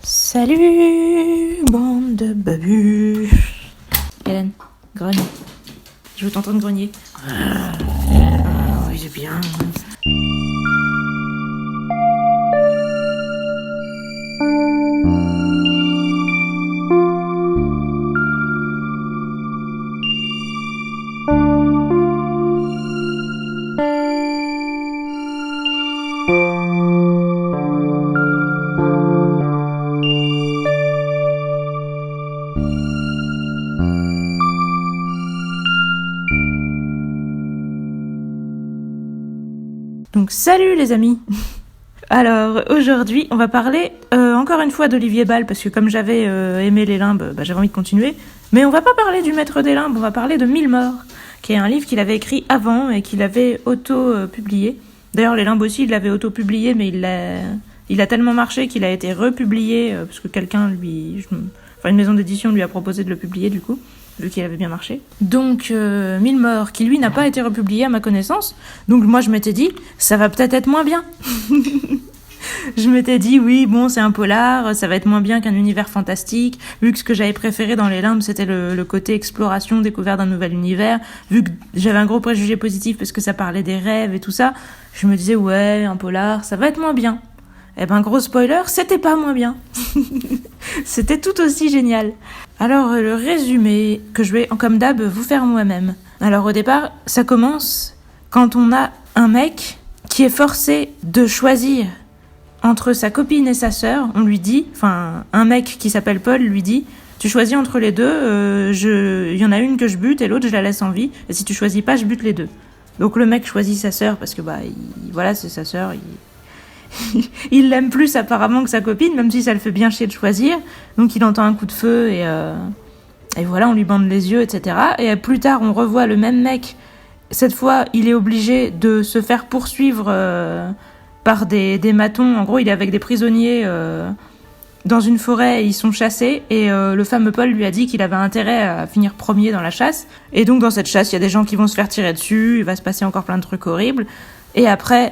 Salut, bande de babus. Hélène, grogne. Je veux t'entendre grogner. Oui, c'est bien. Donc salut les amis. Alors aujourd'hui on va parler encore une fois d'Olivier Bal parce que comme j'avais aimé les limbes, j'avais envie de continuer. Mais on va pas parler du maître des limbes, on va parler de Mille morts, qui est un livre qu'il avait écrit avant et qu'il avait auto-publié. D'ailleurs les limbes aussi il l'avait auto-publié mais il a tellement marché qu'il a été republié parce que quelqu'un une maison d'édition lui a proposé de le publier du coup, vu qu'il avait bien marché. Donc Mille morts, qui lui n'a pas été republié à ma connaissance. Donc moi je m'étais dit, ça va peut-être être moins bien. Je m'étais dit, oui, bon, c'est un polar, ça va être moins bien qu'un univers fantastique, vu que ce que j'avais préféré dans les limbes, c'était le côté exploration, découverte d'un nouvel univers, vu que j'avais un gros préjugé positif parce que ça parlait des rêves et tout ça, je me disais, ouais, un polar, ça va être moins bien. Eh ben, gros spoiler, c'était pas moins bien. C'était tout aussi génial. Alors, le résumé que je vais, comme d'hab, vous faire moi-même. Alors, au départ, ça commence quand on a un mec qui est forcé de choisir entre sa copine et sa sœur. On lui dit, un mec qui s'appelle Paul lui dit, tu choisis entre les deux, il y en a une que je bute et l'autre je la laisse en vie, et si tu choisis pas, je bute les deux. Donc le mec choisit sa sœur parce que voilà, c'est sa sœur, il l'aime plus apparemment que sa copine, même si ça le fait bien chier de choisir. Donc il entend un coup de feu et voilà, on lui bande les yeux, etc. Et plus tard, on revoit le même mec. Cette fois, il est obligé de se faire poursuivre par des matons. En gros, il est avec des prisonniers dans une forêt et ils sont chassés. Et le fameux Paul lui a dit qu'il avait intérêt à finir premier dans la chasse. Et donc, dans cette chasse, il y a des gens qui vont se faire tirer dessus. Il va se passer encore plein de trucs horribles. Et après,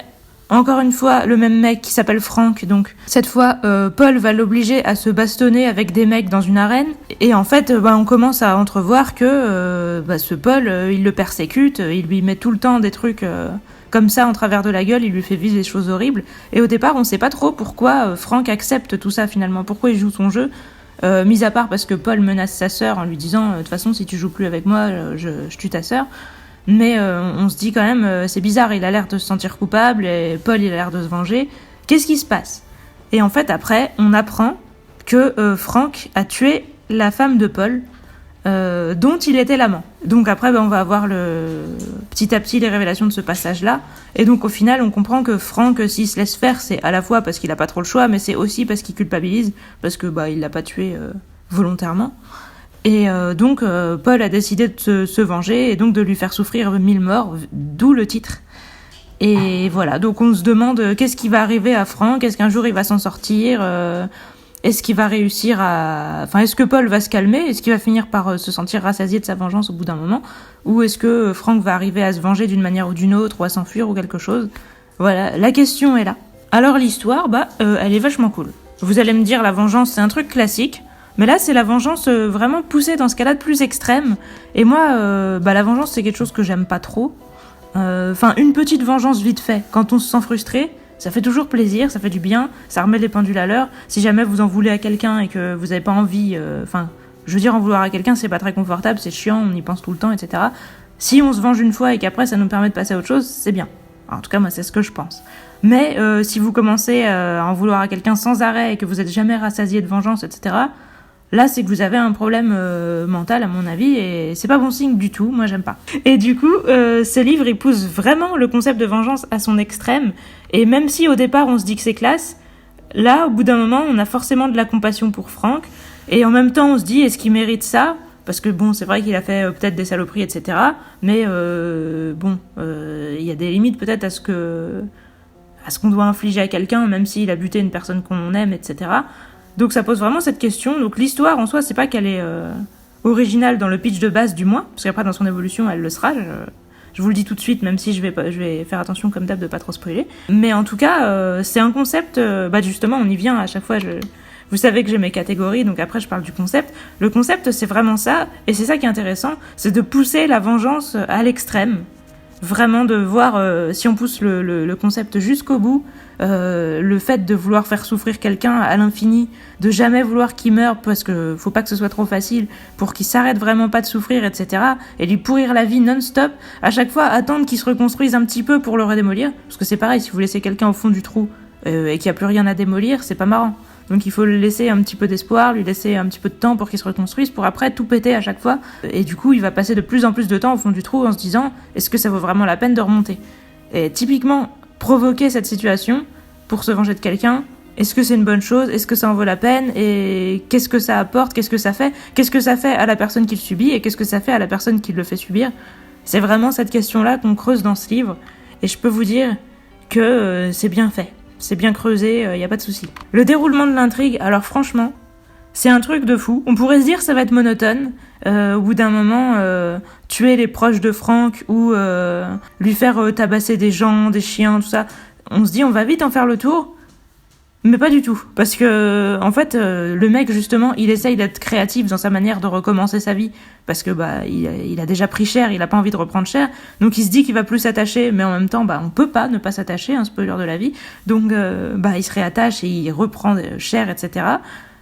encore une fois, le même mec qui s'appelle Frank. Donc, cette fois, Paul va l'obliger à se bastonner avec des mecs dans une arène. Et en fait, on commence à entrevoir que ce Paul, il le persécute. Il lui met tout le temps des trucs comme ça en travers de la gueule. Il lui fait vivre des choses horribles. Et au départ, on sait pas trop pourquoi Frank accepte tout ça finalement. Pourquoi il joue son jeu. Mis à part parce que Paul menace sa sœur en lui disant de toute façon, si tu joues plus avec moi, je tue ta sœur. Mais on se dit quand même, c'est bizarre, il a l'air de se sentir coupable et Paul il a l'air de se venger. Qu'est-ce qui se passe ? Et en fait après, on apprend que Frank a tué la femme de Paul, dont il était l'amant. Donc après on va avoir petit à petit les révélations de ce passage-là. Et donc au final on comprend que Frank, s'il se laisse faire, c'est à la fois parce qu'il a pas trop le choix, mais c'est aussi parce qu'il culpabilise, parce que il l'a pas tué volontairement. Et donc Paul a décidé de se venger et donc de lui faire souffrir 1000 morts, d'où le titre. Et voilà, donc on se demande qu'est-ce qui va arriver à Frank, est-ce qu'un jour il va s'en sortir, est-ce qu'il va réussir est-ce que Paul va se calmer, est-ce qu'il va finir par se sentir rassasié de sa vengeance au bout d'un moment, ou est-ce que Frank va arriver à se venger d'une manière ou d'une autre, ou à s'enfuir ou quelque chose. Voilà, la question est là. Alors l'histoire, elle est vachement cool. Vous allez me dire, la vengeance c'est un truc classique. Mais là, c'est la vengeance vraiment poussée dans ce cas-là de plus extrême. Et moi, la vengeance, c'est quelque chose que j'aime pas trop. Une petite vengeance vite fait. Quand on se sent frustré, ça fait toujours plaisir, ça fait du bien, ça remet les pendules à l'heure. Si jamais vous en voulez à quelqu'un et que vous avez pas envie... je veux dire, en vouloir à quelqu'un, c'est pas très confortable, c'est chiant, on y pense tout le temps, etc. Si on se venge une fois et qu'après, ça nous permet de passer à autre chose, c'est bien. En tout cas, moi, c'est ce que je pense. Mais si vous commencez à en vouloir à quelqu'un sans arrêt et que vous êtes jamais rassasié de vengeance, etc., là, c'est que vous avez un problème mental, à mon avis, et c'est pas bon signe du tout, moi j'aime pas. Et du coup, ce livre, il pousse vraiment le concept de vengeance à son extrême, et même si au départ on se dit que c'est classe, là, au bout d'un moment, on a forcément de la compassion pour Frank, et en même temps on se dit, est-ce qu'il mérite ça ? Parce que c'est vrai qu'il a fait peut-être des saloperies, etc., mais il y a des limites peut-être à ce qu'on doit infliger à quelqu'un, même s'il a buté une personne qu'on aime, etc., donc ça pose vraiment cette question. Donc l'histoire en soi, c'est pas qu'elle est originale dans le pitch de base du moins, parce qu'après dans son évolution, elle le sera. Je vous le dis tout de suite, même si je vais faire attention comme d'hab de pas trop spoiler. Mais en tout cas, c'est un concept. Justement, on y vient à chaque fois. Vous savez que j'ai mes catégories, donc après je parle du concept. Le concept, c'est vraiment ça, et c'est ça qui est intéressant, c'est de pousser la vengeance à l'extrême. Vraiment de voir si on pousse le concept jusqu'au bout, le fait de vouloir faire souffrir quelqu'un à l'infini, de jamais vouloir qu'il meure parce que faut pas que ce soit trop facile pour qu'il s'arrête vraiment pas de souffrir, etc. Et lui pourrir la vie non-stop, à chaque fois attendre qu'il se reconstruise un petit peu pour le redémolir, parce que c'est pareil, si vous laissez quelqu'un au fond du trou et qu'il n'y a plus rien à démolir, c'est pas marrant. Donc il faut le laisser un petit peu d'espoir, lui laisser un petit peu de temps pour qu'il se reconstruise, pour après tout péter à chaque fois. Et du coup, il va passer de plus en plus de temps au fond du trou en se disant « Est-ce que ça vaut vraiment la peine de remonter ?» Et typiquement, provoquer cette situation pour se venger de quelqu'un, est-ce que c'est une bonne chose? Est-ce que ça en vaut la peine? Et qu'est-ce que ça apporte? Qu'est-ce que ça fait? Qu'est-ce que ça fait à la personne qui le subit? Et qu'est-ce que ça fait à la personne qui le fait subir? C'est vraiment cette question-là qu'on creuse dans ce livre. Et je peux vous dire que c'est bien fait. C'est bien creusé, y a pas de souci. Le déroulement de l'intrigue, alors franchement, c'est un truc de fou. On pourrait se dire ça va être monotone. Au bout d'un moment, tuer les proches de Frank ou lui faire tabasser des gens, des chiens, tout ça. On se dit on va vite en faire le tour. Mais pas du tout, parce que en fait, le mec justement, il essaye d'être créatif dans sa manière de recommencer sa vie, parce que il a déjà pris cher, il a pas envie de reprendre cher, donc il se dit qu'il va plus s'attacher, mais en même temps, on peut pas ne pas s'attacher, un spoiler de la vie, donc il se réattache et il reprend cher, etc.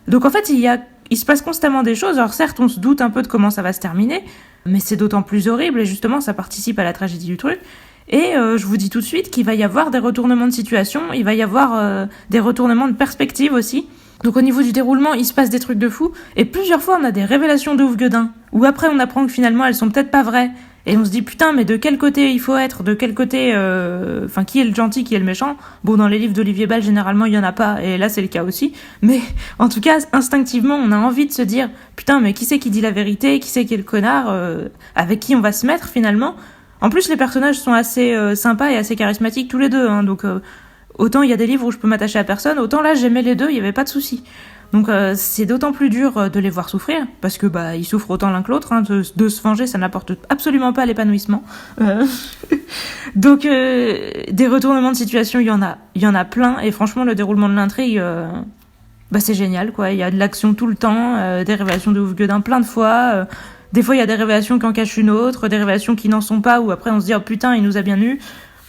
Donc en fait, il se passe constamment des choses. Alors certes, on se doute un peu de comment ça va se terminer, mais c'est d'autant plus horrible et justement, ça participe à la tragédie du truc. Et je vous dis tout de suite qu'il va y avoir des retournements de situation, il va y avoir des retournements de perspective aussi. Donc au niveau du déroulement, il se passe des trucs de fou. Et plusieurs fois, on a des révélations de ouf gueudin. Ou après, on apprend que finalement, elles sont peut-être pas vraies. Et on se dit, putain, mais de quel côté il faut être? De quel côté... qui est le gentil, qui est le méchant? Bon, dans les livres d'Olivier Bal, généralement, il y en a pas. Et là, c'est le cas aussi. Mais en tout cas, instinctivement, on a envie de se dire, putain, mais qui c'est qui dit la vérité? Qui c'est qui est le connard? Avec qui on va se mettre, finalement? En plus, les personnages sont assez sympas et assez charismatiques tous les deux, hein, donc autant il y a des livres où je peux m'attacher à personne, autant là j'aimais les deux, il y avait pas de souci. Donc c'est d'autant plus dur de les voir souffrir, parce que ils souffrent autant l'un que l'autre, hein, de se venger ça n'apporte absolument pas l'épanouissement. Donc des retournements de situation, il y en a plein, et franchement le déroulement de l'intrigue, c'est génial, quoi. Il y a de l'action tout le temps, des révélations de ouf gueudin plein de fois. Des fois, il y a des révélations qui en cachent une autre, des révélations qui n'en sont pas, où après on se dit « Oh putain, il nous a bien eu ».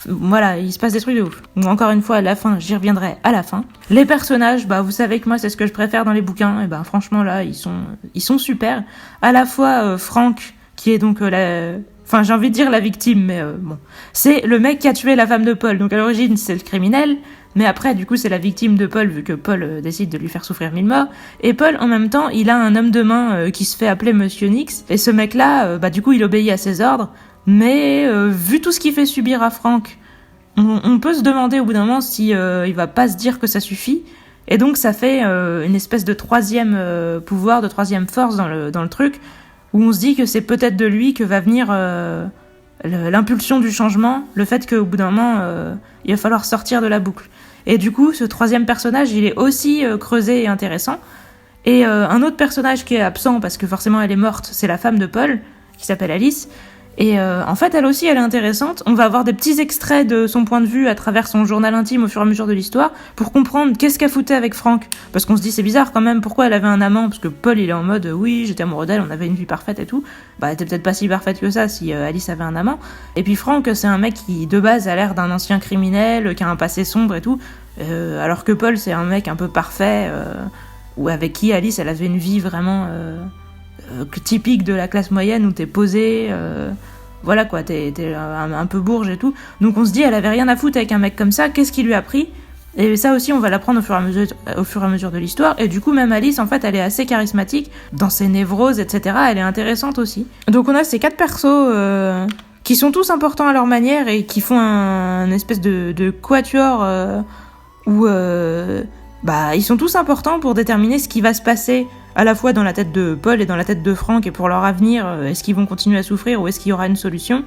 Voilà, il se passe des trucs de ouf. Donc, encore une fois, à la fin, j'y reviendrai à la fin. Les personnages, vous savez que moi, c'est ce que je préfère dans les bouquins. Et franchement, là, ils sont super. À la fois, Frank, qui est donc j'ai envie de dire la victime, mais bon. C'est le mec qui a tué la femme de Paul. Donc, à l'origine, c'est le criminel. Mais après, du coup, c'est la victime de Paul, vu que Paul décide de lui faire souffrir 1000 morts. Et Paul, en même temps, il a un homme de main qui se fait appeler Monsieur Nix. Et ce mec-là, du coup, il obéit à ses ordres. Mais vu tout ce qu'il fait subir à Frank, on peut se demander au bout d'un moment si il va pas se dire que ça suffit. Et donc, ça fait une espèce de troisième pouvoir, de troisième force dans le truc, où on se dit que c'est peut-être de lui que va venir... l'impulsion du changement, le fait qu'au bout d'un moment, il va falloir sortir de la boucle. Et du coup, ce troisième personnage, il est aussi creusé et intéressant. Et un autre personnage qui est absent, parce que forcément elle est morte, c'est la femme de Paul, qui s'appelle Alice. Et en fait, elle aussi, elle est intéressante. On va avoir des petits extraits de son point de vue à travers son journal intime au fur et à mesure de l'histoire pour comprendre qu'est-ce qu'elle foutait avec Frank. Parce qu'on se dit, c'est bizarre quand même, pourquoi elle avait un amant? Parce que Paul, il est en mode, oui, j'étais amoureux d'elle, on avait une vie parfaite et tout. Elle était peut-être pas si parfaite que ça si Alice avait un amant. Et puis Frank, c'est un mec qui, de base, a l'air d'un ancien criminel, qui a un passé sombre et tout. Alors que Paul, c'est un mec un peu parfait, ou avec qui Alice, elle avait une vie vraiment... typique de la classe moyenne où t'es posé, voilà quoi, t'es un peu bourge et tout. Donc on se dit, elle avait rien à foutre avec un mec comme ça, qu'est-ce qui lui a pris? Et ça aussi, on va l'apprendre au fur et à mesure de l'histoire. Et du coup, même Alice, en fait, elle est assez charismatique dans ses névroses, etc. Elle est intéressante aussi. Donc on a ces 4 persos qui sont tous importants à leur manière et qui font un espèce de quatuor où ils sont tous importants pour déterminer ce qui va se passer à la fois dans la tête de Paul et dans la tête de Frank et pour leur avenir, est-ce qu'ils vont continuer à souffrir ou est-ce qu'il y aura une solution.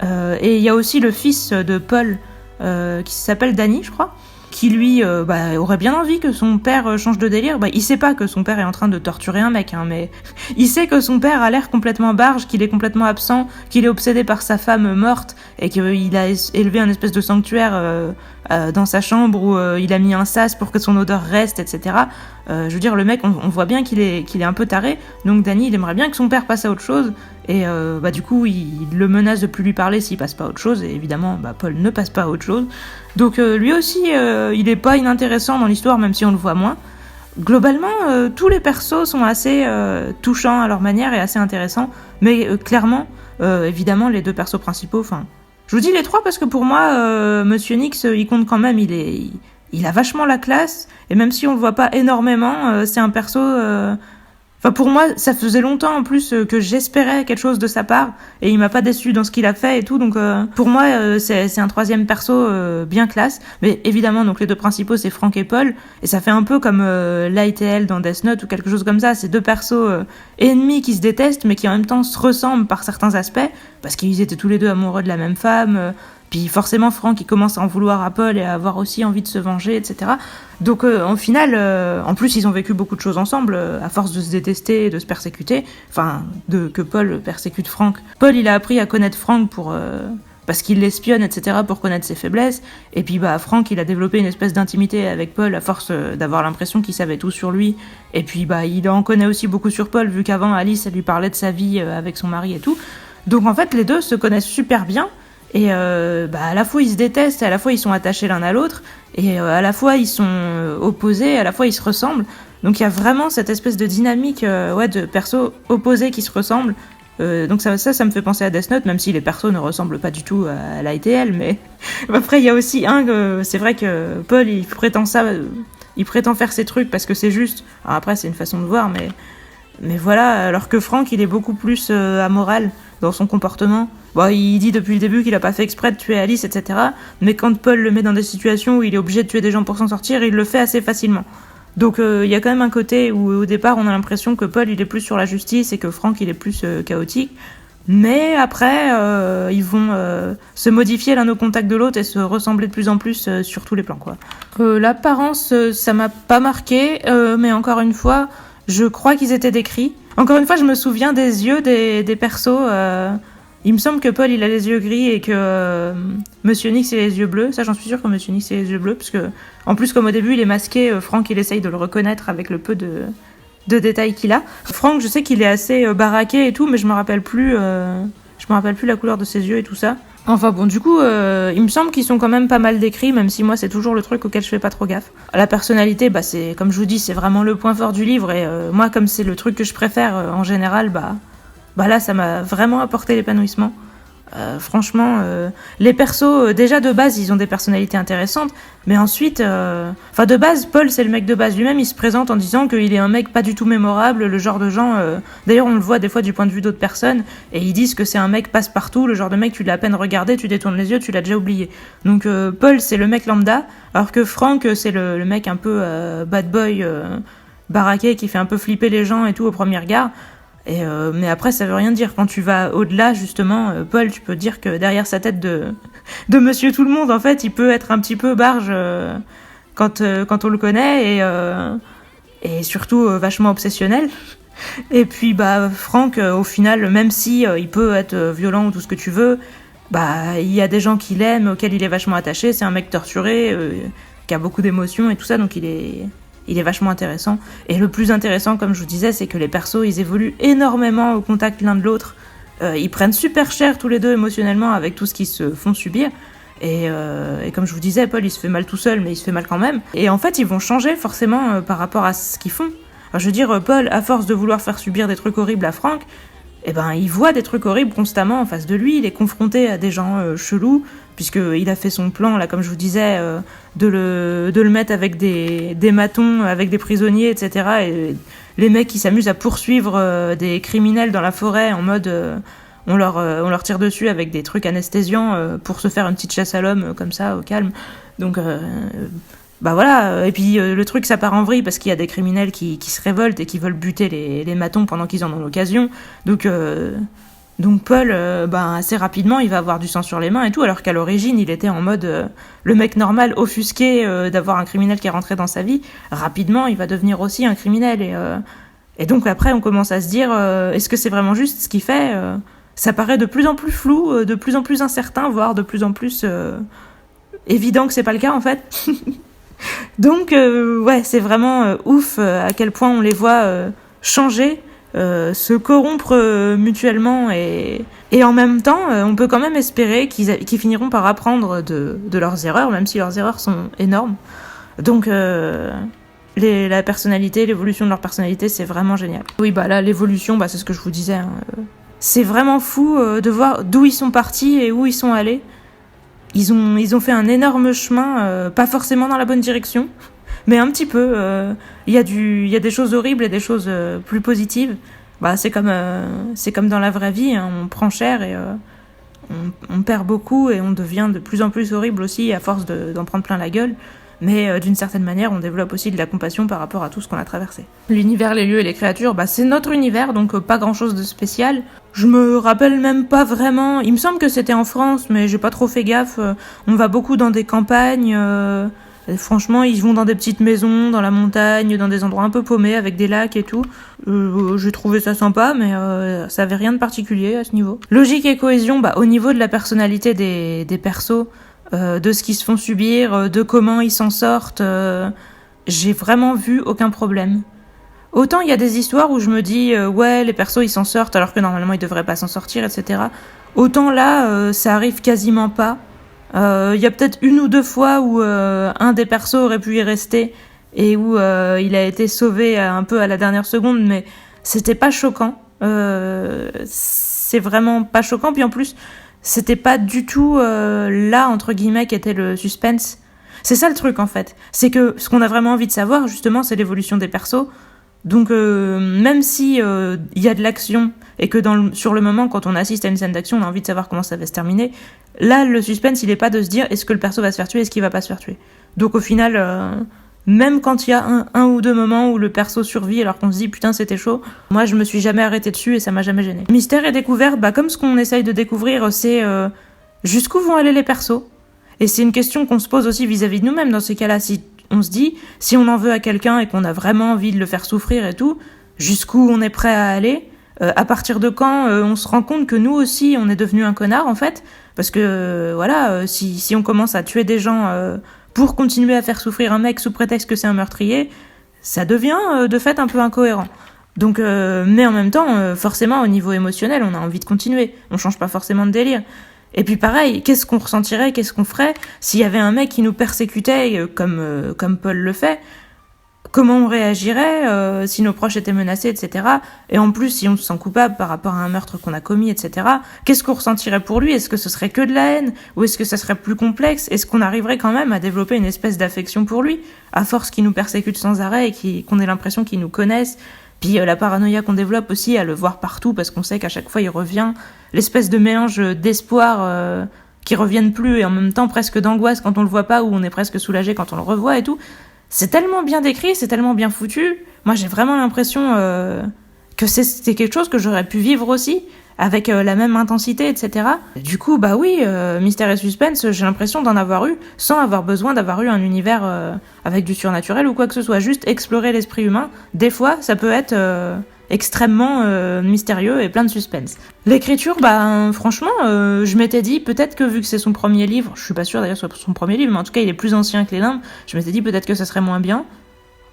Et il y a aussi le fils de Paul qui s'appelle Danny, je crois, qui lui aurait bien envie que son père change de délire. Il sait pas que son père est en train de torturer un mec, mais il sait que son père a l'air complètement barge, qu'il est complètement absent, qu'il est obsédé par sa femme morte et qu'il a élevé un espèce de sanctuaire dans sa chambre où il a mis un sas pour que son odeur reste, etc. Je veux dire, le mec, on voit bien qu'il est un peu taré, donc Danny, il aimerait bien que son père passe à autre chose, et du coup, il le menace de plus lui parler s'il passe pas à autre chose, et évidemment, Paul ne passe pas à autre chose. Donc lui aussi, il est pas inintéressant dans l'histoire, même si on le voit moins. Globalement, tous les persos sont assez touchants à leur manière et assez intéressants, mais clairement, évidemment, les deux persos principaux, je vous dis les trois parce que pour moi, Monsieur Nix, il compte quand même, il a vachement la classe, et même si on le voit pas énormément, c'est un perso... pour moi, ça faisait longtemps en plus que j'espérais quelque chose de sa part, et il m'a pas déçu dans ce qu'il a fait et tout, donc pour moi, c'est un troisième perso bien classe, mais évidemment, donc les deux principaux, c'est Frank et Paul, et ça fait un peu comme Light et Elle dans Death Note ou quelque chose comme ça, c'est deux persos ennemis qui se détestent, mais qui en même temps se ressemblent par certains aspects, parce qu'ils étaient tous les deux amoureux de la même femme, puis forcément Frank il commence à en vouloir à Paul et à avoir aussi envie de se venger, etc. Donc en final, en plus ils ont vécu beaucoup de choses ensemble, à force de se détester et de se persécuter, que Paul persécute Frank. Paul il a appris à connaître Frank parce qu'il l'espionne, etc., pour connaître ses faiblesses, et puis Frank il a développé une espèce d'intimité avec Paul à force d'avoir l'impression qu'il savait tout sur lui, et puis il en connaît aussi beaucoup sur Paul, vu qu'avant Alice elle lui parlait de sa vie avec son mari et tout. Donc en fait les deux se connaissent super bien, et à la fois ils se détestent, à la fois ils sont attachés l'un à l'autre, et à la fois ils sont opposés, à la fois ils se ressemblent. Donc il y a vraiment cette espèce de dynamique de persos opposés qui se ressemblent. Donc ça me fait penser à Death Note, même si les persos ne ressemblent pas du tout à Light et Elle, mais après il y a aussi c'est vrai que Paul il prétend faire ses trucs parce que c'est juste. Alors après c'est une façon de voir, mais voilà, alors que Frank il est beaucoup plus amoral dans son comportement. Il dit depuis le début qu'il a pas fait exprès de tuer Alice, etc. Mais quand Paul le met dans des situations où il est obligé de tuer des gens pour s'en sortir, il le fait assez facilement. Donc il y a quand même un côté où au départ on a l'impression que Paul il est plus sur la justice et que Frank il est plus chaotique. Mais après ils vont se modifier l'un au contact de l'autre et se ressembler de plus en plus sur tous les plans, quoi. L'apparence ça m'a pas marqué, mais encore une fois je crois qu'ils étaient décrits. Encore une fois je me souviens des yeux des persos. Il me semble que Paul il a les yeux gris et que Monsieur Nix il a les yeux bleus. Ça j'en suis sûre que Monsieur Nix il a les yeux bleus, parce que en plus comme au début il est masqué, Frank il essaye de le reconnaître avec le peu de détails qu'il a. Frank je sais qu'il est assez baraqué et tout, mais je me rappelle plus la couleur de ses yeux et tout ça. Enfin bon, du coup, il me semble qu'ils sont quand même pas mal décrits, même si moi c'est toujours le truc auquel je fais pas trop gaffe. La personnalité, c'est comme je vous dis, c'est vraiment le point fort du livre, et moi comme c'est le truc que je préfère en général, là ça m'a vraiment apporté l'épanouissement. Franchement, les persos, déjà de base, ils ont des personnalités intéressantes, mais ensuite, de base, Paul, c'est le mec de base lui-même, il se présente en disant qu'il est un mec pas du tout mémorable, le genre de gens, d'ailleurs on le voit des fois du point de vue d'autres personnes, et ils disent que c'est un mec passe-partout, le genre de mec, tu l'as à peine regardé, tu détournes les yeux, tu l'as déjà oublié. Donc Paul, c'est le mec lambda, alors que Frank, c'est le mec un peu bad boy, baraqué, qui fait un peu flipper les gens et tout au premier regard. Mais après ça veut rien dire. Quand tu vas au-delà, justement, Paul, tu peux dire que derrière sa tête de Monsieur Tout le Monde, en fait, il peut être un petit peu barge quand on le connaît, et surtout vachement obsessionnel. Et puis Frank, au final, même si il peut être violent ou tout ce que tu veux, il y a des gens qui l'aiment, auxquels il est vachement attaché. C'est un mec torturé qui a beaucoup d'émotions et tout ça, donc il est vachement intéressant. Et le plus intéressant, comme je vous disais, c'est que les persos, ils évoluent énormément au contact l'un de l'autre. Ils prennent super cher tous les deux émotionnellement avec tout ce qu'ils se font subir. Et comme je vous disais, Paul, il se fait mal tout seul, mais il se fait mal quand même. Et en fait, ils vont changer forcément par rapport à ce qu'ils font. Alors, je veux dire, Paul, à force de vouloir faire subir des trucs horribles à Frank, il voit des trucs horribles constamment en face de lui. Il est confronté à des gens chelous, puisqu'il a fait son plan, là, comme je vous disais, de le mettre avec des matons, avec des prisonniers, etc. Et les mecs qui s'amusent à poursuivre des criminels dans la forêt en mode... on leur tire dessus avec des trucs anesthésiants pour se faire une petite chasse à l'homme, comme ça, au calme. Donc... voilà, et puis le truc ça part en vrille parce qu'il y a des criminels qui se révoltent et qui veulent buter les matons pendant qu'ils en ont l'occasion. Donc Paul, assez rapidement, il va avoir du sang sur les mains et tout, alors qu'à l'origine, il était en mode le mec normal, offusqué d'avoir un criminel qui est rentré dans sa vie. Rapidement, il va devenir aussi un criminel. Et donc après, on commence à se dire, est-ce que c'est vraiment juste ce qu'il fait Ça paraît de plus en plus flou, de plus en plus incertain, voire de plus en plus évident que c'est pas le cas en fait. Donc ouais, c'est vraiment ouf à quel point on les voit changer, se corrompre mutuellement et en même temps on peut quand même espérer qu'ils finiront par apprendre de leurs erreurs, même si leurs erreurs sont énormes. Donc la personnalité, l'évolution de leur personnalité, c'est vraiment génial. Oui, bah là, l'évolution, bah, c'est ce que je vous disais. Hein. C'est vraiment fou de voir d'où ils sont partis et où ils sont allés. Ils ont fait un énorme chemin, pas forcément dans la bonne direction, mais un petit peu. Il y a des choses horribles et des choses plus positives. Bah, c'est comme dans la vraie vie, hein, on prend cher et on perd beaucoup et on devient de plus en plus horrible aussi à force d'en prendre plein la gueule. Mais d'une certaine manière, on développe aussi de la compassion par rapport à tout ce qu'on a traversé. L'univers, les lieux et les créatures, bah, c'est notre univers, donc pas grand-chose de spécial. Je me rappelle même pas vraiment. Il me semble que c'était en France, mais j'ai pas trop fait gaffe. On va beaucoup dans des campagnes. Et franchement, ils vont dans des petites maisons, dans la montagne, dans des endroits un peu paumés, avec des lacs et tout. J'ai trouvé ça sympa, mais ça avait rien de particulier à ce niveau. Logique et cohésion, bah, au niveau de la personnalité des persos, de ce qu'ils se font subir, de comment ils s'en sortent, j'ai vraiment vu aucun problème. Autant il y a des histoires où je me dis ouais, les persos ils s'en sortent alors que normalement ils devraient pas s'en sortir, etc. Autant là, ça arrive quasiment pas. Il y a peut-être une ou deux fois où un des persos aurait pu y rester et où il a été sauvé un peu à la dernière seconde, mais c'était pas choquant. C'est vraiment pas choquant, puis en plus c'était pas du tout là, entre guillemets, qu'était le suspense. C'est ça le truc, en fait. C'est que ce qu'on a vraiment envie de savoir, justement, c'est l'évolution des persos. Donc, même si y a de l'action, et que sur le moment, quand on assiste à une scène d'action, on a envie de savoir comment ça va se terminer, là, le suspense, il est pas de se dire est-ce que le perso va se faire tuer, est-ce qu'il va pas se faire tuer. Donc, au final... même quand il y a un ou deux moments où le perso survit alors qu'on se dit putain c'était chaud, moi je me suis jamais arrêtée dessus et ça m'a jamais gênée. Mystère et découverte, bah comme ce qu'on essaye de découvrir, c'est jusqu'où vont aller les persos. Et c'est une question qu'on se pose aussi vis-à-vis de nous-mêmes dans ces cas-là. Si on se dit, si on en veut à quelqu'un et qu'on a vraiment envie de le faire souffrir et tout, jusqu'où on est prêt à aller, à partir de quand on se rend compte que nous aussi on est devenu un connard en fait, parce que voilà, si on commence à tuer des gens pour continuer à faire souffrir un mec sous prétexte que c'est un meurtrier, ça devient de fait un peu incohérent. Donc, mais en même temps, forcément, au niveau émotionnel, on a envie de continuer. On change pas forcément de délire. Et puis pareil, qu'est-ce qu'on ressentirait, qu'est-ce qu'on ferait s'il y avait un mec qui nous persécutait comme Paul le fait? Comment on réagirait si nos proches étaient menacés, etc. Et en plus, si on se sent coupable par rapport à un meurtre qu'on a commis, etc. Qu'est-ce qu'on ressentirait pour lui? Est-ce que ce serait que de la haine? Ou est-ce que ça serait plus complexe? Est-ce qu'on arriverait quand même à développer une espèce d'affection pour lui, à force qu'il nous persécute sans arrêt et qu'on ait l'impression qu'il nous connaisse? Puis la paranoïa qu'on développe aussi à le voir partout parce qu'on sait qu'à chaque fois il revient, l'espèce de mélange d'espoir qui revienne plus et en même temps presque d'angoisse quand on le voit pas ou on est presque soulagé quand on le revoit et tout. C'est tellement bien décrit, c'est tellement bien foutu. Moi, j'ai vraiment l'impression que c'est quelque chose que j'aurais pu vivre aussi, avec la même intensité, etc. Du coup, bah oui, Mystère et Suspense, j'ai l'impression d'en avoir eu, sans avoir besoin d'avoir eu un univers avec du surnaturel ou quoi que ce soit. Juste explorer l'esprit humain, des fois, ça peut être extrêmement mystérieux et plein de suspense. L'écriture, bah franchement, je m'étais dit peut-être que vu que c'est son premier livre, je suis pas sûre d'ailleurs que ce soit son premier livre, mais en tout cas il est plus ancien que les limbes, je m'étais dit peut-être que ça serait moins bien.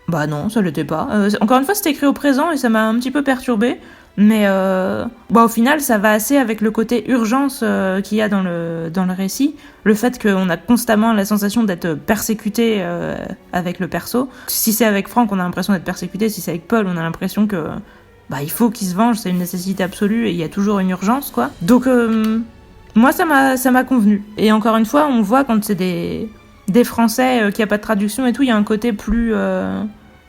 Bah non, ça l'était pas. Encore une fois, c'était écrit au présent et ça m'a un petit peu perturbée, mais bah au final ça va assez avec le côté urgence qu'il y a dans le récit, le fait qu'on a constamment la sensation d'être persécuté avec le perso. Si c'est avec Franck, on a l'impression d'être persécuté, si c'est avec Paul, on a l'impression que bah il faut qu'il se venge, c'est une nécessité absolue et il y a toujours une urgence quoi. Donc moi ça m'a convenu. Et encore une fois, on voit quand c'est des Français qui a pas de traduction et tout, il y a un côté plus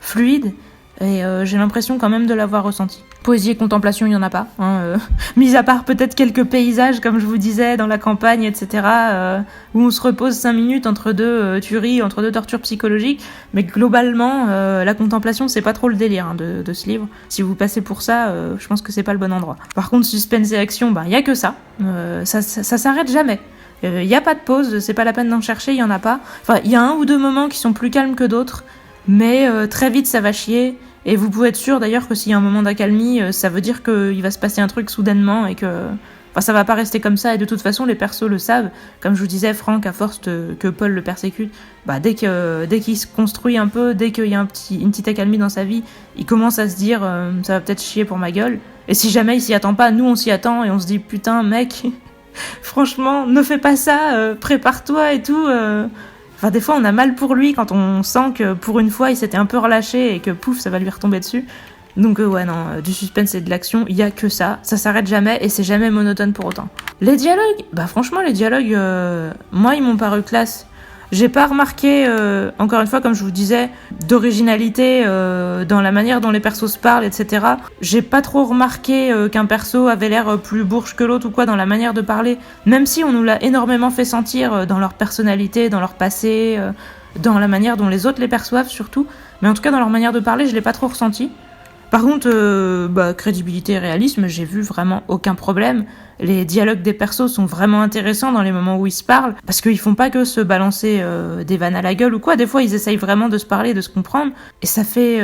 fluide et j'ai l'impression quand même de l'avoir ressenti. Poésie et contemplation, il y en a pas, hein, mis à part peut-être quelques paysages comme je vous disais dans la campagne, etc. Où on se repose 5 minutes entre deux tueries, entre deux tortures psychologiques, mais globalement la contemplation c'est pas trop le délire hein, de ce livre. Si vous passez pour ça, je pense que c'est pas le bon endroit. Par contre suspense et action, bah y a que ça, ça s'arrête jamais. Il y a pas de pause, c'est pas la peine d'en chercher, il y en a pas. Enfin, il y a un ou deux moments qui sont plus calmes que d'autres, mais très vite ça va chier. Et vous pouvez être sûr d'ailleurs que s'il y a un moment d'accalmie, ça veut dire qu'il va se passer un truc soudainement et Enfin, ça va pas rester comme ça, et de toute façon, les persos le savent. Comme je vous disais, Frank, à force que Paul le persécute, dès qu'il se construit un peu, dès qu'il y a une petite accalmie dans sa vie, il commence à se dire ça va peut-être chier pour ma gueule. Et si jamais il s'y attend pas, nous on s'y attend, et on se dit putain, mec, franchement, ne fais pas ça, prépare-toi et tout. Enfin, des fois, on a mal pour lui quand on sent que pour une fois, il s'était un peu relâché et que pouf, ça va lui retomber dessus. Donc ouais, non, du suspense et de l'action, il y a que ça s'arrête jamais et c'est jamais monotone pour autant. Les dialogues, franchement, les dialogues, moi, ils m'ont paru classe. J'ai pas remarqué, encore une fois, comme je vous disais, d'originalité dans la manière dont les persos se parlent, etc. J'ai pas trop remarqué qu'un perso avait l'air plus bourge que l'autre ou quoi dans la manière de parler, même si on nous l'a énormément fait sentir dans leur personnalité, dans leur passé, dans la manière dont les autres les perçoivent surtout. Mais en tout cas, dans leur manière de parler, je l'ai pas trop ressenti. Par contre, crédibilité et réalisme, j'ai vu vraiment aucun problème. Les dialogues des persos sont vraiment intéressants dans les moments où ils se parlent, parce qu'ils font pas que se balancer des vannes à la gueule ou quoi. Des fois, ils essayent vraiment de se parler, de se comprendre. Et ça fait...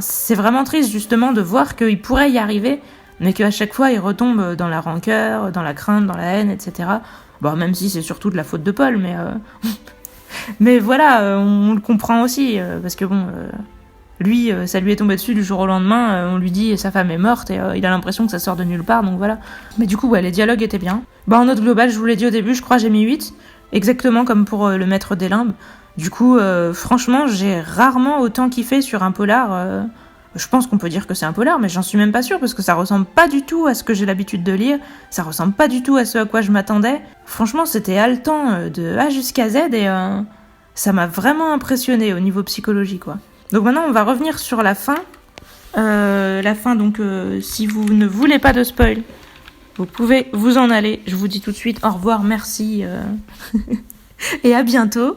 c'est vraiment triste, justement, de voir qu'ils pourraient y arriver, mais qu'à chaque fois, ils retombent dans la rancœur, dans la crainte, dans la haine, etc. Bon, même si c'est surtout de la faute de Paul, mais... mais voilà, on le comprend aussi, parce que bon... Lui, ça lui est tombé dessus du jour au lendemain, on lui dit sa femme est morte et il a l'impression que ça sort de nulle part, donc voilà. Mais du coup, ouais, les dialogues étaient bien. En note globale, je vous l'ai dit au début, je crois j'ai mis 8, exactement comme pour le maître des limbes. Du coup, franchement, j'ai rarement autant kiffé sur un polar. Je pense qu'on peut dire que c'est un polar, mais j'en suis même pas sûre, parce que ça ressemble pas du tout à ce que j'ai l'habitude de lire, ça ressemble pas du tout à ce à quoi je m'attendais. Franchement, c'était haletant de A jusqu'à Z et ça m'a vraiment impressionné au niveau psychologie, quoi. Donc maintenant, on va revenir sur la fin. La fin, donc, si vous ne voulez pas de spoil, vous pouvez vous en aller. Je vous dis tout de suite au revoir, merci, et à bientôt.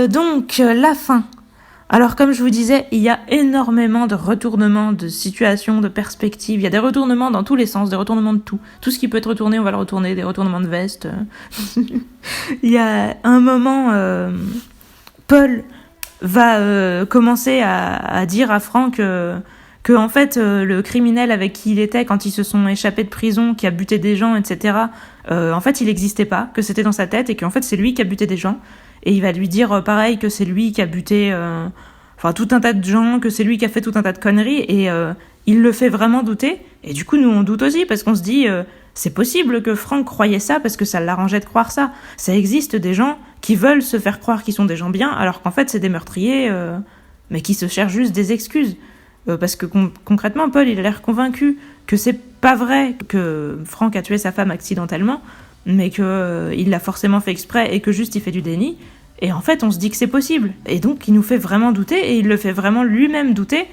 Donc, la fin. Alors, comme je vous disais, il y a énormément de retournements de situations, de perspectives. Il y a des retournements dans tous les sens, des retournements de tout. Tout ce qui peut être retourné, on va le retourner, des retournements de veste. Il y a un moment, Paul va commencer à dire à Frank que en fait, le criminel avec qui il était quand ils se sont échappés de prison, qui a buté des gens, etc., en fait, il n'existait pas, que c'était dans sa tête, et qu'en fait, c'est lui qui a buté des gens. Et il va lui dire pareil que c'est lui qui a buté tout un tas de gens, que c'est lui qui a fait tout un tas de conneries, et il le fait vraiment douter. Et du coup, nous, on doute aussi, parce qu'on se dit, c'est possible que Frank croyait ça, parce que ça l'arrangeait de croire ça. Ça existe des gens qui veulent se faire croire qu'ils sont des gens bien, alors qu'en fait, c'est des meurtriers, mais qui se cherchent juste des excuses. Parce que concrètement, Paul, il a l'air convaincu que c'est pas vrai que Frank a tué sa femme accidentellement, mais qu'il l'a forcément fait exprès et que juste il fait du déni. Et en fait, on se dit que c'est possible. Et donc, il nous fait vraiment douter, et il le fait vraiment lui-même douter.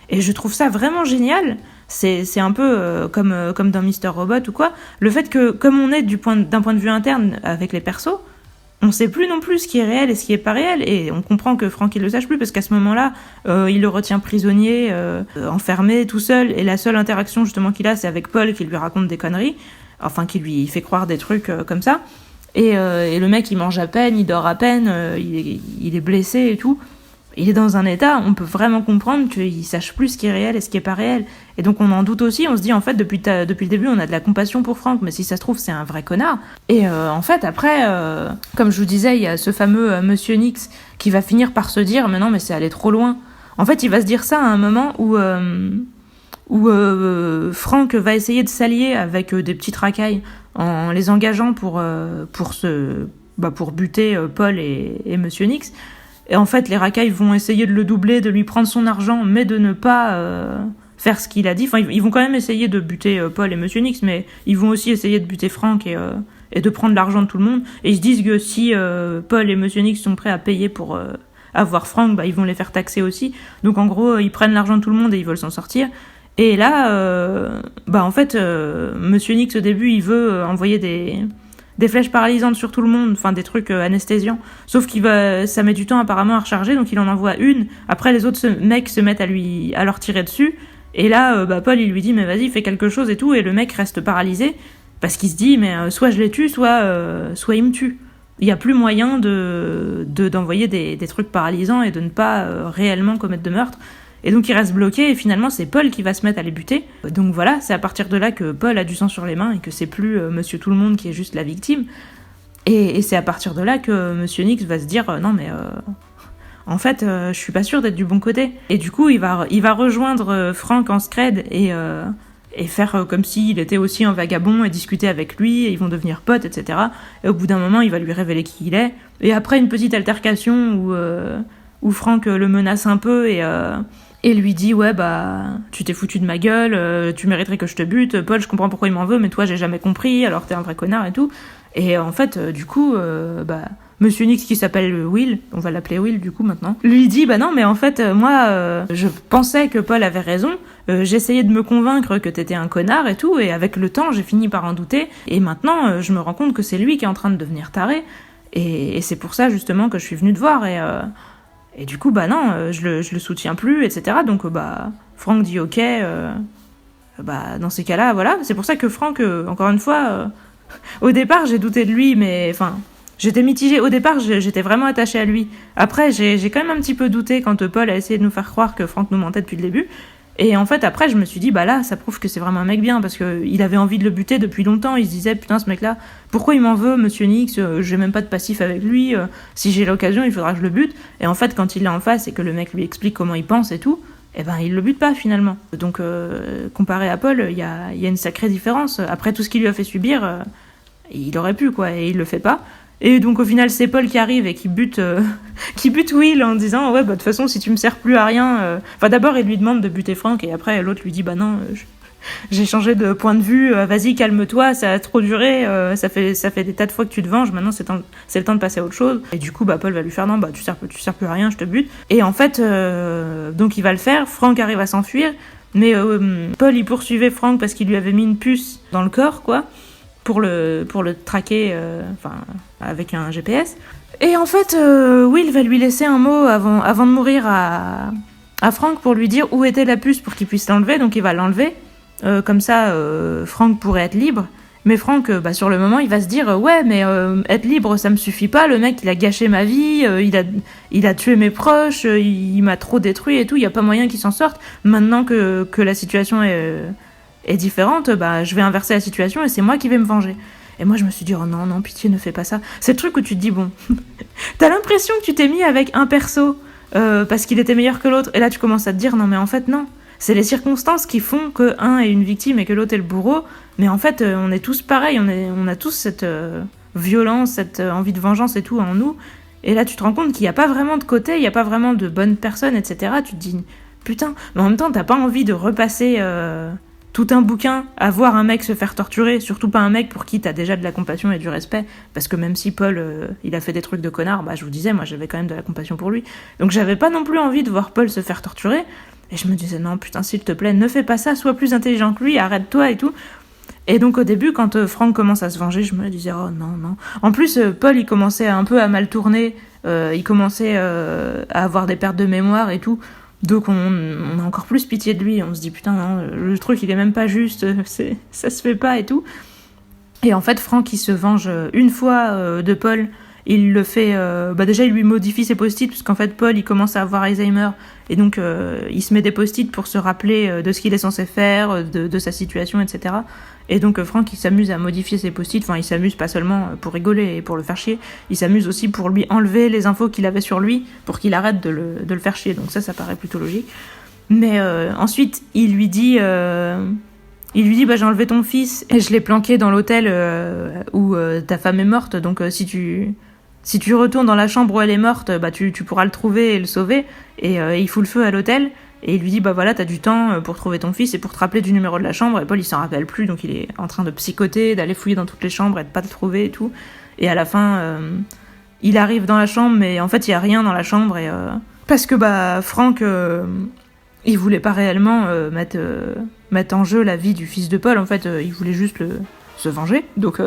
Et je trouve ça vraiment génial. C'est un peu comme dans Mr. Robot ou quoi. Le fait que, comme on est d'un point de vue interne avec les persos, on sait plus non plus ce qui est réel et ce qui est pas réel. Et on comprend que Frank, il le sache plus, parce qu'à ce moment-là, il le retient prisonnier, enfermé, tout seul. Et la seule interaction, justement, qu'il a, c'est avec Paul, qui lui raconte des conneries. Enfin, qui lui fait croire des trucs comme ça. Et le mec, il mange à peine, il dort à peine, il est blessé et tout. Il est dans un état, on peut vraiment comprendre qu'il sache plus ce qui est réel et ce qui est pas réel. Et donc on en doute aussi, on se dit en fait depuis le début on a de la compassion pour Frank, mais si ça se trouve c'est un vrai connard. Et en fait après, comme je vous disais, il y a ce fameux Monsieur Nix qui va finir par se dire mais non mais c'est aller trop loin. En fait il va se dire ça à un moment où Frank va essayer de s'allier avec des petites racailles en les engageant pour buter Paul et Monsieur Nix. Et en fait, les racailles vont essayer de le doubler, de lui prendre son argent, mais de ne pas faire ce qu'il a dit. Enfin, ils vont quand même essayer de buter Paul et Monsieur Nix, mais ils vont aussi essayer de buter Frank et de prendre l'argent de tout le monde. Et ils se disent que si Paul et Monsieur Nix sont prêts à payer pour avoir Frank, ils vont les faire taxer aussi. Donc en gros, ils prennent l'argent de tout le monde et ils veulent s'en sortir. Et là, en fait, Monsieur Nix, au début, il veut envoyer des flèches paralysantes sur tout le monde, enfin des trucs anesthésiants. Sauf ça met du temps apparemment à recharger, donc il en envoie une. Après, les autres mecs se mettent à leur tirer dessus. Et là, Paul, il lui dit, mais vas-y, fais quelque chose et tout. Et le mec reste paralysé, parce qu'il se dit, mais soit je les tue, soit il me tue. Il n'y a plus moyen d'envoyer des trucs paralysants et de ne pas réellement commettre de meurtre. Et donc il reste bloqué, et finalement c'est Paul qui va se mettre à les buter. Donc voilà, c'est à partir de là que Paul a du sang sur les mains, et que c'est plus Monsieur Tout-le-Monde qui est juste la victime. Et c'est à partir de là que Monsieur Nix va se dire, non mais... en fait, je suis pas sûre d'être du bon côté. Et du coup, il va rejoindre Frank en scred et faire comme s'il était aussi un vagabond et discuter avec lui, et ils vont devenir potes, etc. Et au bout d'un moment, il va lui révéler qui il est. Et après une petite altercation où Frank le menace un peu et lui dit, ouais, tu t'es foutu de ma gueule, tu mériterais que je te bute. Paul, je comprends pourquoi il m'en veut, mais toi, j'ai jamais compris, alors t'es un vrai connard et tout. Et en fait, du coup, Monsieur Nix, qui s'appelle Will, on va l'appeler Will du coup maintenant, lui dit, non, mais en fait, moi, je pensais que Paul avait raison, j'essayais de me convaincre que t'étais un connard et tout, et avec le temps, j'ai fini par en douter, et maintenant, je me rends compte que c'est lui qui est en train de devenir taré, et c'est pour ça, justement, que je suis venue te voir, et du coup, non, je le soutiens plus, etc. Donc, Frank dit ok, dans ces cas-là, voilà. C'est pour ça que Frank, encore une fois, au départ, j'ai douté de lui, mais enfin, j'étais mitigée. Au départ, j'étais vraiment attachée à lui. Après, j'ai quand même un petit peu douté quand Paul a essayé de nous faire croire que Frank nous mentait depuis le début. Et en fait, après, je me suis dit, là, ça prouve que c'est vraiment un mec bien, parce qu'il avait envie de le buter depuis longtemps. Il se disait, putain, ce mec-là, pourquoi il m'en veut, Monsieur Nix, j'ai même pas de passif avec lui, si j'ai l'occasion, il faudra que je le bute. Et en fait, quand il est en face et que le mec lui explique comment il pense et tout, il le bute pas, finalement. Donc, comparé à Paul, il y a une sacrée différence. Après tout ce qu'il lui a fait subir, il aurait pu, quoi, et il le fait pas. Et donc au final c'est Paul qui arrive et qui bute Will en disant ouais de toute façon si tu me sers plus à rien, d'abord il lui demande de buter Frank et après l'autre lui dit non, j'ai changé de point de vue, vas-y calme-toi, ça a trop duré, ça fait des tas de fois que tu te venges, maintenant c'est le temps de passer à autre chose. Et du coup Paul va lui faire non tu sers plus à rien, je te bute. Et en fait donc il va le faire, Frank arrive à s'enfuir, mais Paul il poursuivait Frank parce qu'il lui avait mis une puce dans le corps quoi, pour le traquer avec un GPS. Et en fait, Will va lui laisser un mot avant de mourir à Frank pour lui dire où était la puce pour qu'il puisse l'enlever, donc il va l'enlever. Comme ça, Frank pourrait être libre. Mais Frank, sur le moment, il va se dire ouais, mais être libre, ça me suffit pas. Le mec, il a gâché ma vie, il a tué mes proches, il m'a trop détruit et tout. Il y a pas moyen qu'il s'en sorte. Maintenant que la situation est différente, je vais inverser la situation et c'est moi qui vais me venger. Et moi je me suis dit oh non pitié ne fais pas ça. C'est le truc où tu te dis bon t'as l'impression que tu t'es mis avec un perso parce qu'il était meilleur que l'autre et là tu commences à te dire non mais en fait non, c'est les circonstances qui font que un est une victime et que l'autre est le bourreau, mais en fait on est tous pareils, on a tous cette violence, cette envie de vengeance et tout en nous, et là tu te rends compte qu'il n'y a pas vraiment de côté, il n'y a pas vraiment de bonnes personnes, etc. Tu te dis putain, mais en même temps t'as pas envie de repasser tout un bouquin à voir un mec se faire torturer, surtout pas un mec pour qui t'as déjà de la compassion et du respect, parce que même si Paul il a fait des trucs de connard, je vous disais, moi j'avais quand même de la compassion pour lui, donc j'avais pas non plus envie de voir Paul se faire torturer, et je me disais non putain s'il te plaît ne fais pas ça, sois plus intelligent que lui, arrête-toi et tout. Et donc au début quand Frank commence à se venger, je me disais oh non. En plus Paul il commençait un peu à mal tourner, il commençait à avoir des pertes de mémoire et tout. Donc on a encore plus pitié de lui, on se dit putain non, le truc il est même pas juste, ça se fait pas et tout. Et en fait Frank il se venge une fois de Paul, il le fait, déjà il lui modifie ses post-it, parce qu'en fait Paul il commence à avoir Alzheimer, et donc il se met des post-it pour se rappeler de ce qu'il est censé faire, de sa situation, etc. Et donc Frank il s'amuse à modifier ses post-it, il s'amuse pas seulement pour rigoler et pour le faire chier, il s'amuse aussi pour lui enlever les infos qu'il avait sur lui, pour qu'il arrête de le faire chier, donc ça paraît plutôt logique. Mais ensuite il lui dit j'ai enlevé ton fils et je l'ai planqué dans l'hôtel où ta femme est morte, donc si tu retournes dans la chambre où elle est morte, tu pourras le trouver et le sauver, et il fout le feu à l'hôtel. Et il lui dit voilà, t'as du temps pour trouver ton fils et pour te rappeler du numéro de la chambre. Et Paul il s'en rappelle plus, donc il est en train de psychoter, d'aller fouiller dans toutes les chambres et de pas le trouver et tout. Et à la fin il arrive dans la chambre, mais en fait il y a rien dans la chambre, et parce que Frank Il voulait pas réellement mettre en jeu la vie du fils de Paul, en fait, il voulait juste se venger, donc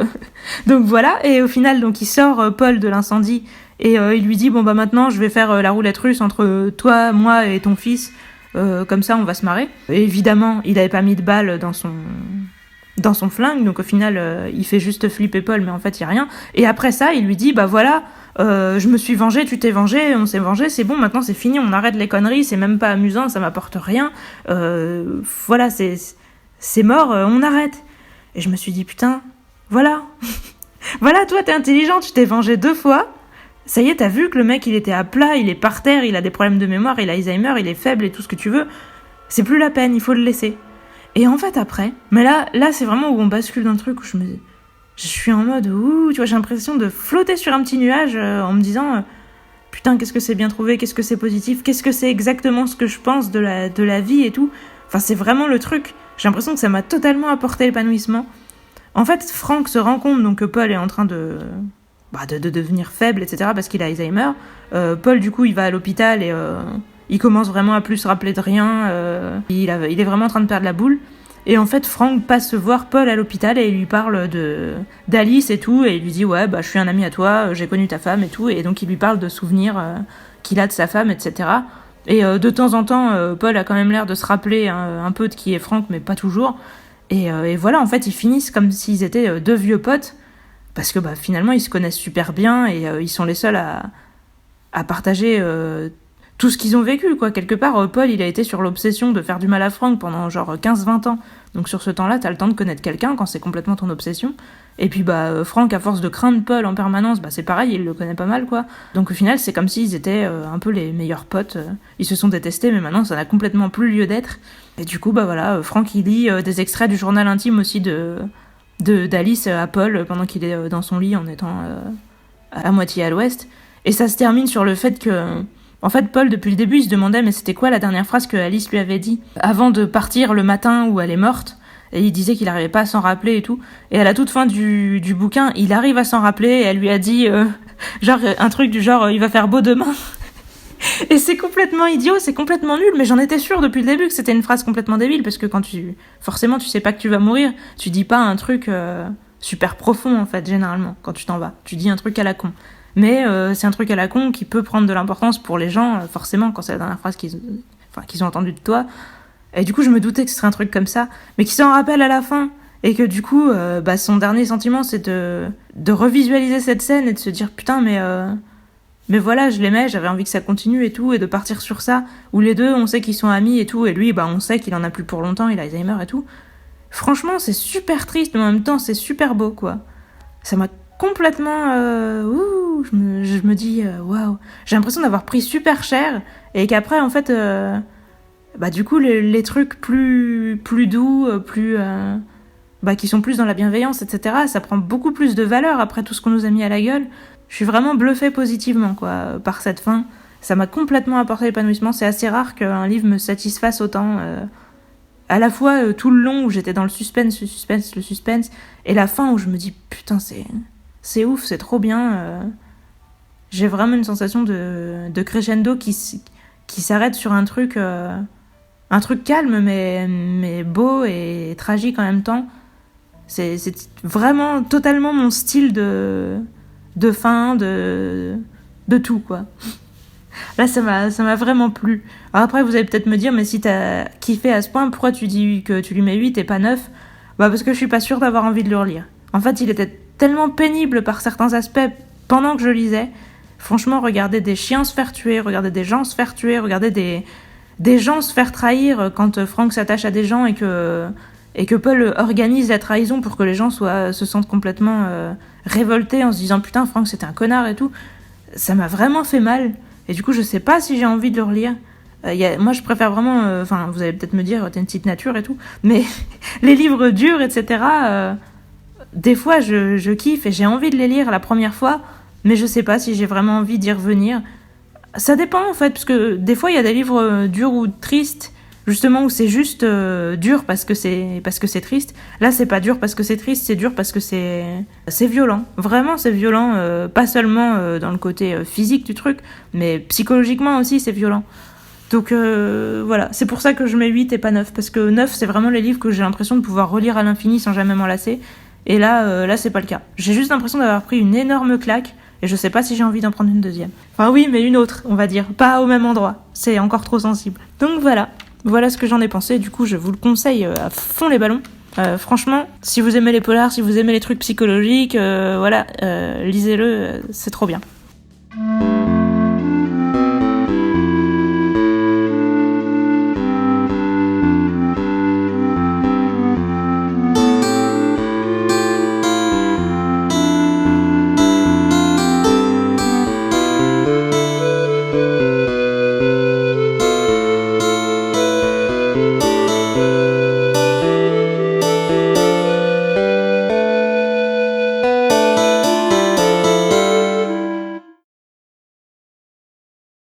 voilà, et au final, donc il sort Paul de l'incendie, et il lui dit, bon bah maintenant je vais faire la roulette russe entre toi, moi et ton fils, comme ça on va se marrer. Et évidemment, il avait pas mis de balle dans son flingue, donc au final, il fait juste flipper Paul, mais en fait il y a rien. Et après ça, il lui dit, bah voilà, je me suis vengé, tu t'es vengé, on s'est vengé, c'est bon, maintenant c'est fini, on arrête les conneries, c'est même pas amusant, ça m'apporte rien, voilà, c'est mort, on arrête. Et je me suis dit, putain, voilà, voilà, toi t'es intelligent, tu t'es vengé 2 fois, ça y est, t'as vu que le mec il était à plat, il est par terre, il a des problèmes de mémoire, il a Alzheimer, il est faible et tout ce que tu veux, c'est plus la peine, il faut le laisser. Et en fait après, mais là c'est vraiment où on bascule dans le truc où je suis en mode, ouh, tu vois, j'ai l'impression de flotter sur un petit nuage en me disant, putain, qu'est-ce que c'est bien trouvé, qu'est-ce que c'est positif, qu'est-ce que c'est exactement ce que je pense de la vie et tout. Enfin, c'est vraiment le truc. J'ai l'impression que ça m'a totalement apporté l'épanouissement. En fait, Frank se rend compte donc, que Paul est en train de devenir faible, etc., parce qu'il a Alzheimer. Paul, du coup, il va à l'hôpital et il commence vraiment à plus se rappeler de rien. Il est vraiment en train de perdre la boule. Et en fait, Frank passe voir Paul à l'hôpital et il lui parle d'Alice et tout. Et il lui dit, ouais, bah, je suis un ami à toi, j'ai connu ta femme et tout. Et donc, il lui parle de souvenirs qu'il a de sa femme, etc. Et de temps en temps, Paul a quand même l'air de se rappeler un peu de qui est Frank, mais pas toujours. Et voilà, en fait, ils finissent comme s'ils étaient 2 vieux potes. Parce que bah, finalement, ils se connaissent super bien et ils sont les seuls à partager tout ce qu'ils ont vécu, quoi. Quelque part, Paul, il a été sur l'obsession de faire du mal à Frank pendant genre 15-20 ans. Donc sur ce temps-là, t'as le temps de connaître quelqu'un quand c'est complètement ton obsession. Et puis bah Frank, à force de craindre Paul en permanence, bah c'est pareil, il le connaît pas mal, quoi. Donc au final, c'est comme s'ils étaient un peu les meilleurs potes. Ils se sont détestés, mais maintenant, ça n'a complètement plus lieu d'être. Et du coup, bah voilà, Frank, il lit des extraits du journal intime aussi d'Alice à Paul pendant qu'il est dans son lit en étant à moitié à l'ouest. Et ça se termine sur le fait que... En fait, Paul, depuis le début, il se demandait mais c'était quoi la dernière phrase que Alice lui avait dit avant de partir le matin où elle est morte. Et il disait qu'il n'arrivait pas à s'en rappeler et tout. Et à la toute fin du bouquin, il arrive à s'en rappeler et elle lui a dit genre un truc du genre il va faire beau demain. Et c'est complètement idiot, c'est complètement nul, mais j'en étais sûre depuis le début que c'était une phrase complètement débile, parce que forcément tu sais pas que tu vas mourir, tu dis pas un truc super profond en fait, généralement, quand tu t'en vas. Tu dis un truc à la con. Mais c'est un truc à la con qui peut prendre de l'importance pour les gens, forcément, quand c'est la dernière phrase qu'ils ont entendue de toi. Et du coup, je me doutais que ce serait un truc comme ça, mais qui s'en rappelle à la fin. Et que du coup, son dernier sentiment, c'est de revisualiser cette scène et de se dire, putain, mais voilà, je l'aimais, j'avais envie que ça continue et tout, et de partir sur ça, où les deux, on sait qu'ils sont amis et tout, et lui, bah, on sait qu'il en a plus pour longtemps, il a Alzheimer et tout. Franchement, c'est super triste, mais en même temps, c'est super beau, quoi. Ça m'a complètement... je me dis, waouh. J'ai l'impression d'avoir pris super cher, et qu'après, en fait, du coup, les trucs plus doux, qui sont plus dans la bienveillance, etc., ça prend beaucoup plus de valeur après tout ce qu'on nous a mis à la gueule. Je suis vraiment bluffée positivement, quoi, par cette fin. Ça m'a complètement apporté l'épanouissement. C'est assez rare qu'un livre me satisfasse autant. À la fois tout le long où j'étais dans le suspense, et la fin où je me dis putain, c'est ouf, c'est trop bien. J'ai vraiment une sensation de crescendo qui s'arrête sur un truc calme mais beau et tragique en même temps. C'est vraiment totalement mon style de fin, de tout, quoi. Là, ça m'a vraiment plu. Alors après, vous allez peut-être me dire, mais si t'as kiffé à ce point, pourquoi tu dis que tu lui mets 8 et pas 9 ? Bah, parce que je suis pas sûre d'avoir envie de le relire. En fait, il était tellement pénible par certains aspects pendant que je lisais. Franchement, regarder des chiens se faire tuer, regarder des gens se faire tuer, regarder des gens se faire trahir quand Frank s'attache à des gens et que Paul organise la trahison pour que les gens se sentent complètement révoltés en se disant putain, Frank c'était un connard et tout. Ça m'a vraiment fait mal. Et du coup, je sais pas si j'ai envie de le relire. Moi, je préfère vraiment... vous allez peut-être me dire, t'es une petite nature et tout. Mais les livres durs, etc., des fois, je kiffe et j'ai envie de les lire la première fois. Mais je sais pas si j'ai vraiment envie d'y revenir. Ça dépend, en fait, parce que des fois, il y a des livres durs ou tristes, justement, où c'est juste dur parce que c'est triste. Là, c'est pas dur parce que c'est triste, c'est dur parce que c'est violent. Vraiment, c'est violent, pas seulement dans le côté physique du truc, mais psychologiquement aussi, c'est violent. Donc voilà, c'est pour ça que je mets 8 et pas 9, parce que 9, c'est vraiment les livres que j'ai l'impression de pouvoir relire à l'infini sans jamais m'en lasser. Et là, c'est pas le cas. J'ai juste l'impression d'avoir pris une énorme claque, et je sais pas si j'ai envie d'en prendre une deuxième. Enfin oui, mais une autre, on va dire. Pas au même endroit. C'est encore trop sensible. Donc voilà ce que j'en ai pensé. Du coup, je vous le conseille à fond les ballons. Franchement, si vous aimez les polars, si vous aimez les trucs psychologiques, lisez-le, c'est trop bien.